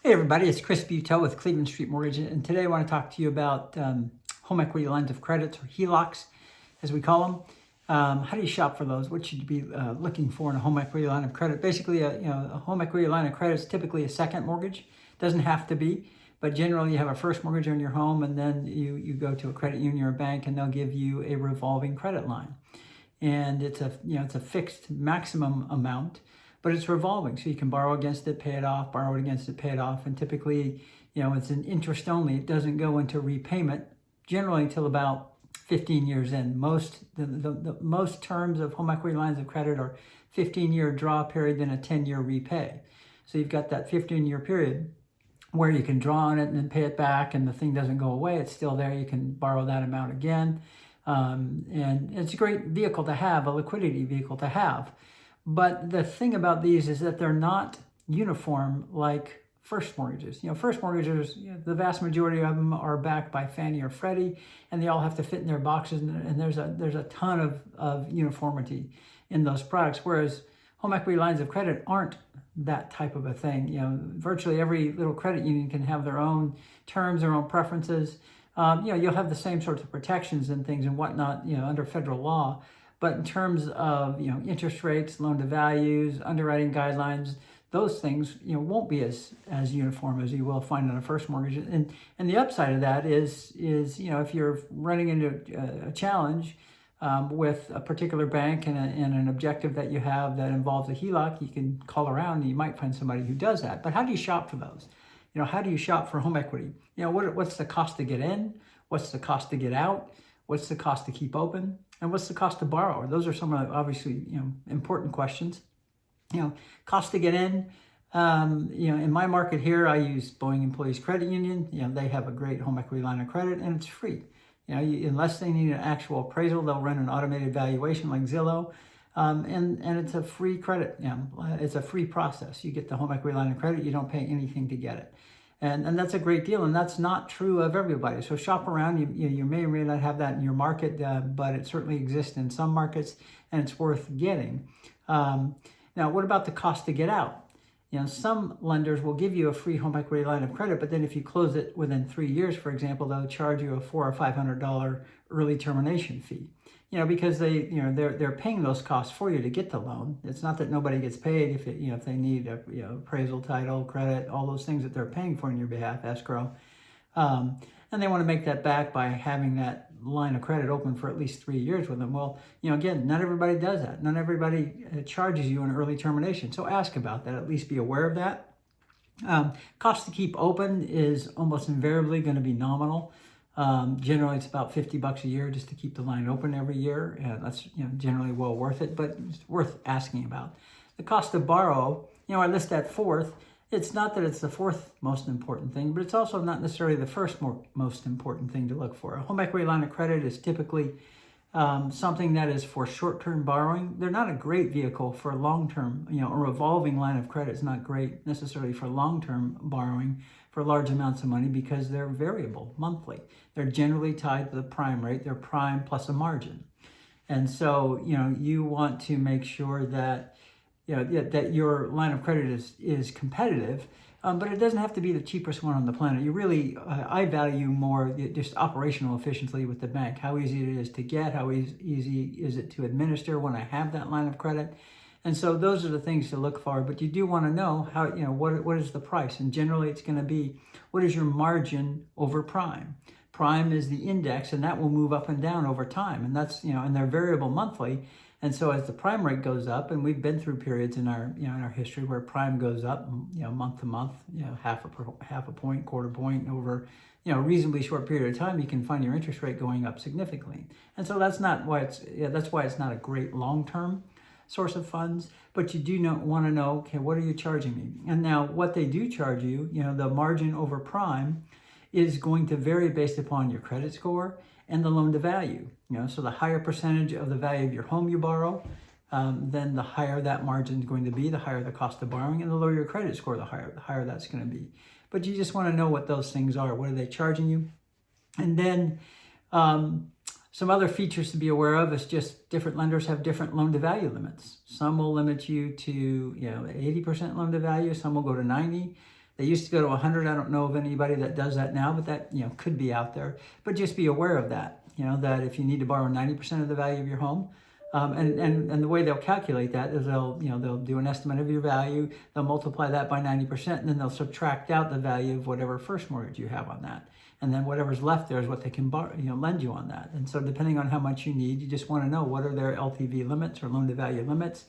Hey everybody, it's Chris Buteau with Cleveland Street Mortgage, and today I want to talk to you about home equity lines of credit, or HELOCs, as we call them. How do you shop for those? What should you be looking for in a home equity line of credit? Basically, a home equity line of credit is typically a second mortgage. Doesn't have to be, but generally you have a first mortgage on your home, and then you go to a credit union or a bank, and they'll give you a revolving credit line, and it's a fixed maximum amount. But it's revolving, so you can borrow against it, pay it off, borrow against it, pay it off, and typically, it's an interest only. It doesn't go into repayment generally until about 15 years in. The most terms of home equity lines of credit are 15-year draw period, then a 10-year repay. So you've got that 15-year period where you can draw on it and then pay it back, and the thing doesn't go away. It's still there. You can borrow that amount again, and it's a great vehicle to have, a liquidity vehicle to have. But the thing about these is that they're not uniform like first mortgages. First mortgages, the vast majority of them are backed by Fannie or Freddie, and they all have to fit in their boxes, and there's a ton of uniformity in those products, whereas home equity lines of credit aren't that type of a thing. Virtually every little credit union can have their own terms, their own preferences. You'll have the same sorts of protections and things and whatnot, under federal law. But in terms of interest rates, loan to values, underwriting guidelines, those things won't be as uniform as you will find on a first mortgage. And the upside of that is if you're running into a challenge with a particular bank and an objective that you have that involves a HELOC, you can call around and you might find somebody who does that. But how do you shop for those? How do you shop for home equity? What's the cost to get in? What's the cost to get out? What's the cost to keep open? And what's the cost to borrow? Those are some of the obviously important questions. Cost to get in. In my market here, I use Boeing Employees Credit Union. They have a great home equity line of credit, and it's free. Unless they need an actual appraisal, they'll run an automated valuation like Zillow, and it's a free credit. It's a free process. You get the home equity line of credit. You don't pay anything to get it. And that's a great deal, and that's not true of everybody. So shop around. You may or may not have that in your market, but it certainly exists in some markets, and it's worth getting. Now, what about the cost to get out? Some lenders will give you a free home equity line of credit, but then if you close it within 3 years, for example, they'll charge you a $400 or $500 early termination fee. Because they're paying those costs for you to get the loan. It's not that nobody gets paid if they need appraisal, title, credit, all those things that they're paying for on your behalf, escrow, and they want to make that back by having that line of credit open for at least 3 years with them. Well, again, not everybody does that. Not everybody charges you an early termination. So ask about that. At least be aware of that. Cost to keep open is almost invariably going to be nominal. Generally, it's about $50 a year just to keep the line open every year. That's generally well worth it, but it's worth asking about. The cost to borrow, I list that fourth. It's not that it's the fourth most important thing, but it's also not necessarily the first most important thing to look for. A home equity line of credit is typically something that is for short-term borrowing. They're not a great vehicle for long-term. A revolving line of credit is not great necessarily for long-term borrowing for large amounts of money because they're variable monthly. They're generally tied to the prime rate. They're prime plus a margin. And so, you want to make sure that, that your line of credit is competitive, but it doesn't have to be the cheapest one on the planet. You really, I value more just operational efficiency with the bank, how easy it is to get, how easy is it to administer when I have that line of credit. And so those are the things to look for, but you do want to know how, what is the price? And generally it's going to be, what is your margin over prime? Prime is the index, and that will move up and down over time. And that's, and they're variable monthly. And so as the prime rate goes up, and we've been through periods in our, in our history where prime goes up, month to month, half a point, quarter point over, a reasonably short period of time, you can find your interest rate going up significantly. And so that's why it's not a great long-term source of funds, but you do want to know, okay, what are you charging me? And now what they do charge you, the margin over prime is going to vary based upon your credit score and the loan to value. So the higher percentage of the value of your home you borrow, then the higher that margin is going to be, the higher the cost of borrowing, and the lower your credit score, the higher that's going to be. But you just want to know what those things are. What are they charging you? And then some other features to be aware of is just different lenders have different loan to value limits. Some will limit you to 80% loan to value. Some will go to 90. They used to go to 100. I don't know of anybody that does that now, but that, could be out there. But just be aware of that, that if you need to borrow 90% of the value of your home, and the way they'll calculate that is they'll do an estimate of your value, they'll multiply that by 90%, and then they'll subtract out the value of whatever first mortgage you have on that. And then whatever's left there is what they can borrow, lend you on that. And so depending on how much you need, you just want to know what are their LTV limits or loan to value limits.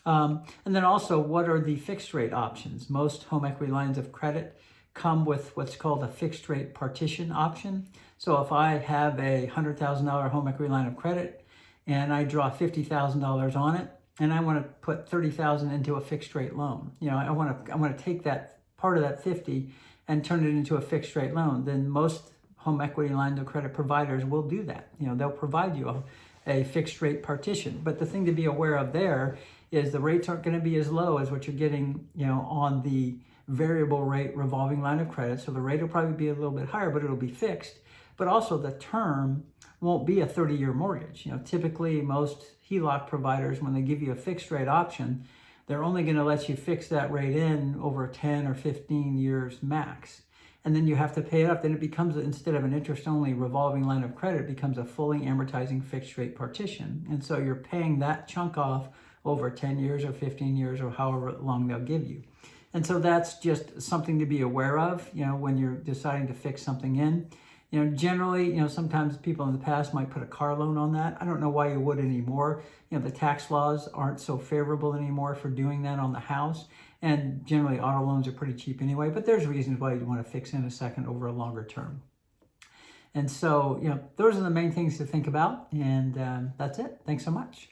And then also, what are the fixed rate options? Most home equity lines of credit come with what's called a fixed rate partition option. So if I have a $100,000 home equity line of credit and I draw $50,000 on it, and I want to put $30,000 into a fixed rate loan, I want to take that part of that 50 and turn it into a fixed rate loan, then most home equity lines of credit providers will do that. They'll provide you a fixed rate partition. But the thing to be aware of there is the rates aren't going to be as low as what you're getting, on the variable rate revolving line of credit. So the rate will probably be a little bit higher, but it'll be fixed. But also the term won't be a 30-year mortgage. Typically most HELOC providers, when they give you a fixed rate option, they're only going to let you fix that rate in over 10 or 15 years max. And then you have to pay it up. Then it becomes, instead of an interest-only revolving line of credit, it becomes a fully amortizing fixed rate partition. And so you're paying that chunk off over 10 years or 15 years or however long they'll give you. And so that's just something to be aware of, when you're deciding to fix something in. Generally, sometimes people in the past might put a car loan on that. I don't know why you would anymore. The tax laws aren't so favorable anymore for doing that on the house. And generally, auto loans are pretty cheap anyway. But there's reasons why you'd want to fix in a second over a longer term. And so, those are the main things to think about. And that's it. Thanks so much.